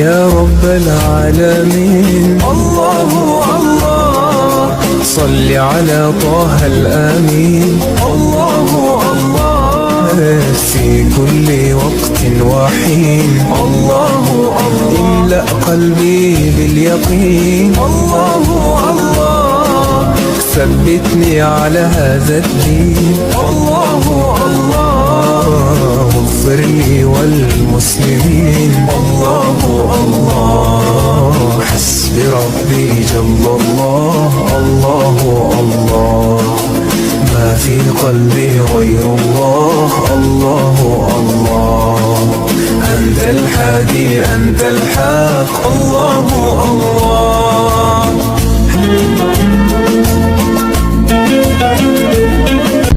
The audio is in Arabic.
يا رب العالمين. الله الله صل على طه الأمين. الله الله في كل وقت وحين. الله الله املأ قلبي باليقين. الله الله ثبتني على هذا الدين. الله الله اغفر لي والمسلمين. الله الله حسبي ربي جل الله. الله الله ما في قلبي غير الله. الله الله أنت الحادي أنت الحق. الله الله